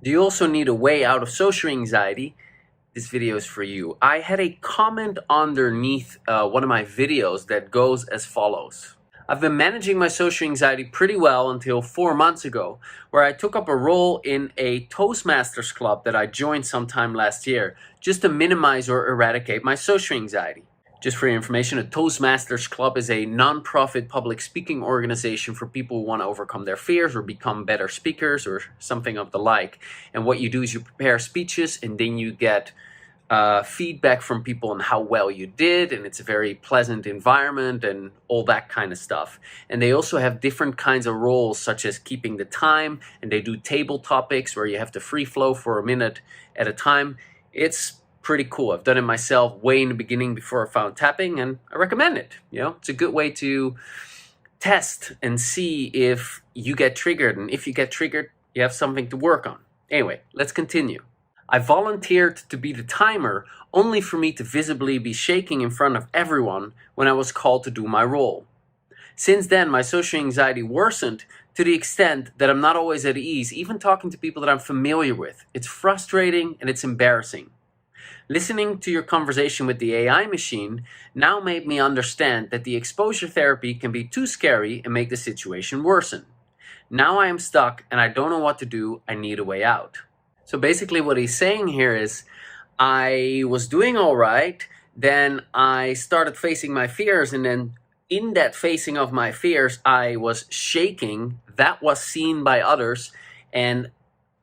Do you also need a way out of social anxiety? This video is for you. I had a comment underneath one of my videos that goes as follows. I've been managing my social anxiety pretty well until 4 months ago, where I took up a role in a Toastmasters club that I joined sometime last year, just to minimize or eradicate my social anxiety. Just for your information, a Toastmasters Club is a non-profit public speaking organization for people who want to overcome their fears or become better speakers or something of the like. And what you do is you prepare speeches and then you get feedback from people on how well you did, and it's a very pleasant environment and all that kind of stuff. And they also have different kinds of roles, such as keeping the time, and they do table topics where you have to free flow for a minute at a time. It's pretty cool. I've done it myself way in the beginning before I found tapping, and I recommend it. You know, it's a good way to test and see if you get triggered, and if you get triggered, you have something to work on. Anyway, let's continue. I volunteered to be the timer, only for me to visibly be shaking in front of everyone when I was called to do my role. Since then, my social anxiety worsened to the extent that I'm not always at ease, even talking to people that I'm familiar with. It's frustrating and it's embarrassing. Listening to your conversation with the AI machine now made me understand that the exposure therapy can be too scary and make the situation worsen. Now I am stuck and I don't know what to do. I need a way out. So basically what he's saying here is, I was doing all right, then I started facing my fears, and then in that facing of my fears, I was shaking. That was seen by others, and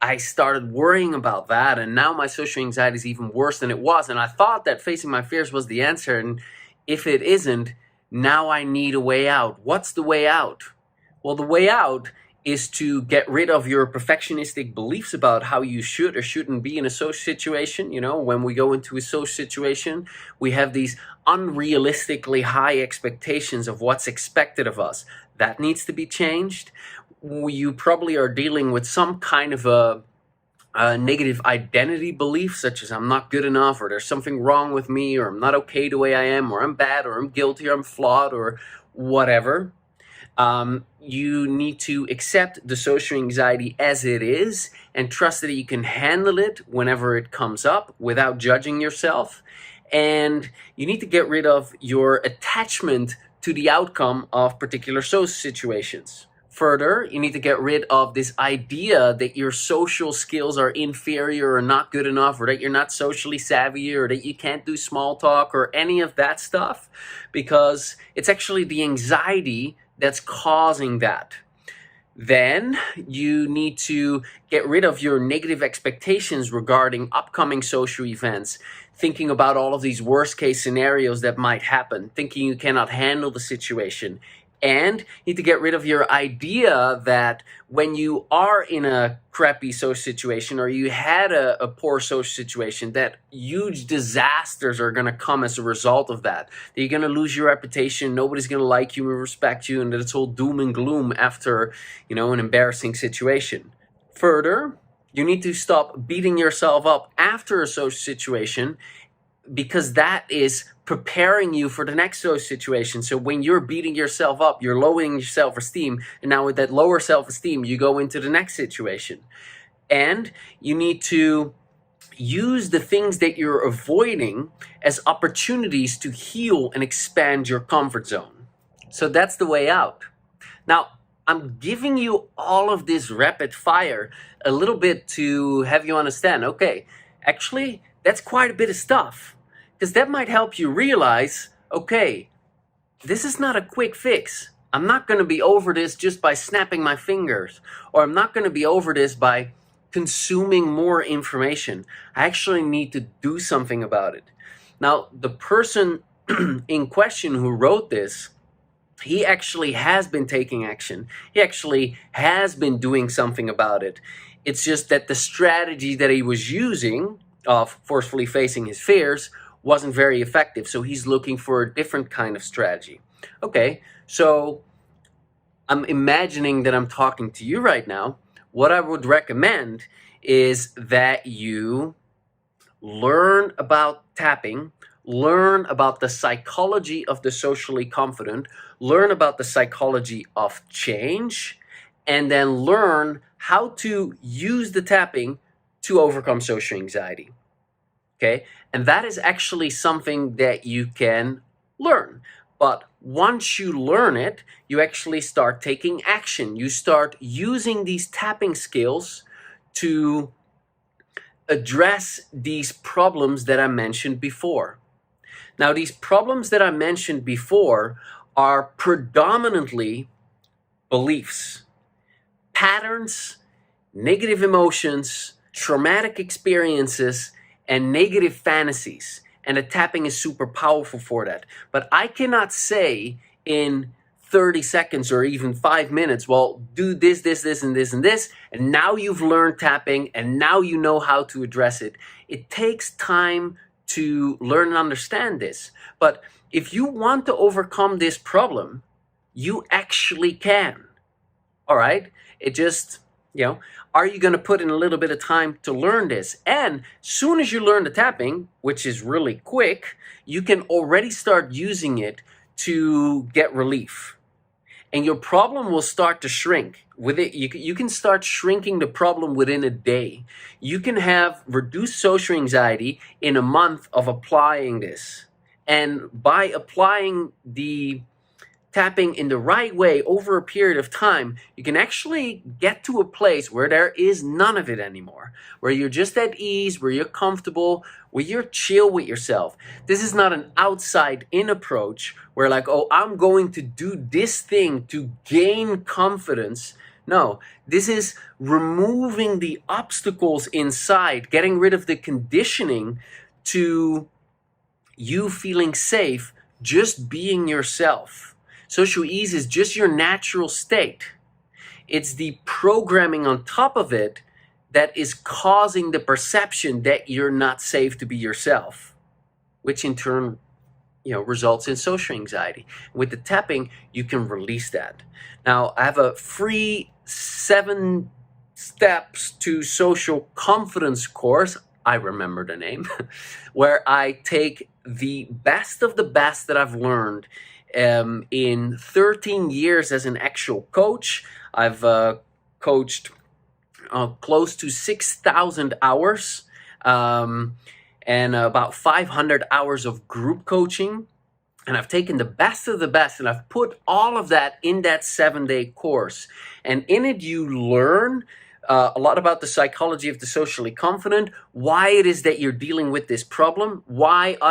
I started worrying about that, and now my social anxiety is even worse than it was. And I thought that facing my fears was the answer, and if it isn't, now I need a way out. What's the way out? Well, the way out is to get rid of your perfectionistic beliefs about how you should or shouldn't be in a social situation. You know, when we go into a social situation, we have these unrealistically high expectations of what's expected of us. That needs to be changed. You probably are dealing with some kind of a negative identity belief, such as I'm not good enough, or there's something wrong with me, or I'm not okay the way I am, or I'm bad, or I'm guilty, or I'm flawed, or whatever. You need to accept the social anxiety as it is and trust that you can handle it whenever it comes up without judging yourself. And you need to get rid of your attachment to the outcome of particular social situations. Further, you need to get rid of this idea that your social skills are inferior or not good enough, or that you're not socially savvy, or that you can't do small talk or any of that stuff, because it's actually the anxiety that's causing that. Then you need to get rid of your negative expectations regarding upcoming social events, thinking about all of these worst case scenarios that might happen, thinking you cannot handle the situation. And you need to get rid of your idea that when you are in a crappy social situation, or you had a poor social situation, that huge disasters are going to come as a result of that. That you're going to lose your reputation, nobody's going to like you and respect you, and that it's all doom and gloom after, you know, an embarrassing situation. Further, you need to stop beating yourself up after a social situation, because that is preparing you for the next social situation. So when you're beating yourself up, you're lowering your self-esteem, and now with that lower self-esteem, you go into the next situation. And you need to use the things that you're avoiding as opportunities to heal and expand your comfort zone. So that's the way out. Now, I'm giving you all of this rapid fire a little bit to have you understand, okay, actually, that's quite a bit of stuff, because that might help you realize, okay, this is not a quick fix. I'm not going to be over this just by snapping my fingers, or I'm not going to be over this by consuming more information. I actually need to do something about it. Now, the person in question who wrote this, he actually has been taking action. He actually has been doing something about it. It's just that the strategy that he was using of forcefully facing his fears wasn't very effective. So he's looking for a different kind of strategy. Okay, so I'm imagining that I'm talking to you right now. What I would recommend is that you learn about tapping, learn about the psychology of the socially confident, learn about the psychology of change, and then learn how to use the tapping to overcome social anxiety. Okay, and that is actually something that you can learn. But once you learn it, you actually start taking action. You start using these tapping skills to address these problems that I mentioned before. Now, these problems that I mentioned before are predominantly beliefs, patterns, negative emotions, traumatic experiences, and negative fantasies. And the tapping is super powerful for that. But I cannot say in 30 seconds or even 5 minutes, well, do this, this, and this, and this, and now you've learned tapping, and now you know how to address it. It takes time to learn and understand this. But if you want to overcome this problem, you actually can. All right? It just, are you going to put in a little bit of time to learn this? And soon as you learn the tapping, which is really quick, you can already start using it to get relief. And your problem will start to shrink. With it, you can start shrinking the problem within a day. You can have reduced social anxiety in a month of applying this. And by applying the tapping in the right way over a period of time, you can actually get to a place where there is none of it anymore, where you're just at ease, where you're comfortable, where you're chill with yourself. This is not an outside-in approach where like, oh, I'm going to do this thing to gain confidence. No, this is removing the obstacles inside, getting rid of the conditioning to you feeling safe, just being yourself. Social ease is just your natural state. It's the programming on top of it that is causing the perception that you're not safe to be yourself, which in turn, results in social anxiety. With the tapping, you can release that. Now, I have a free 7 steps to social confidence course. I remember the name, where I take the best of the best that I've learned in 13 years as an actual coach. I've coached close to 6,000 hours and about 500 hours of group coaching. And I've taken the best of the best and I've put all of that in that 7-day course. And in it, you learn a lot about the psychology of the socially confident, why it is that you're dealing with this problem, why a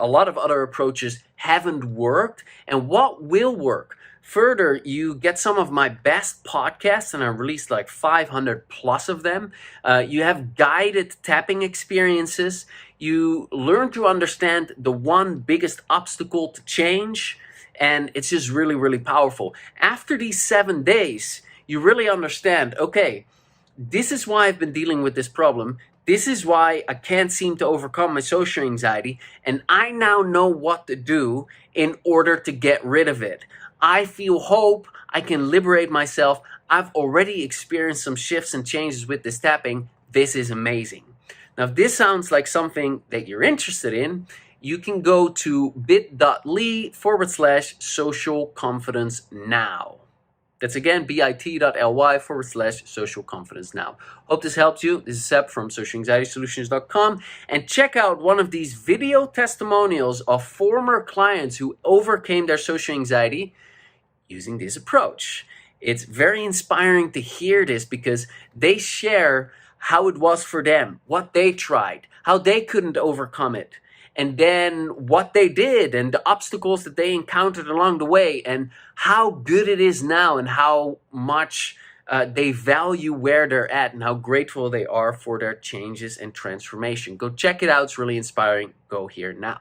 lot of other approaches haven't worked, and what will work. Further, you get some of my best podcasts, and I released like 500 plus of them. You have guided tapping experiences. You learn to understand the one biggest obstacle to change, and it's just really, really powerful. After these 7 days, you really understand, okay, this is why I've been dealing with this problem. This is why I can't seem to overcome my social anxiety, and I now know what to do in order to get rid of it. I feel hope. I can liberate myself. I've already experienced some shifts and changes with this tapping. This is amazing. Now, if this sounds like something that you're interested in, you can go to bit.ly/social confidence now. That's again, bit.ly/social confidence now. Hope this helps you. This is Seb from socialanxietysolutions.com. And check out one of these video testimonials of former clients who overcame their social anxiety using this approach. It's very inspiring to hear this because they share how it was for them, what they tried, how they couldn't overcome it, and then what they did and the obstacles that they encountered along the way, and how good it is now, and how much they value where they're at, and how grateful they are for their changes and transformation. Go check it out. It's really inspiring. Go here now.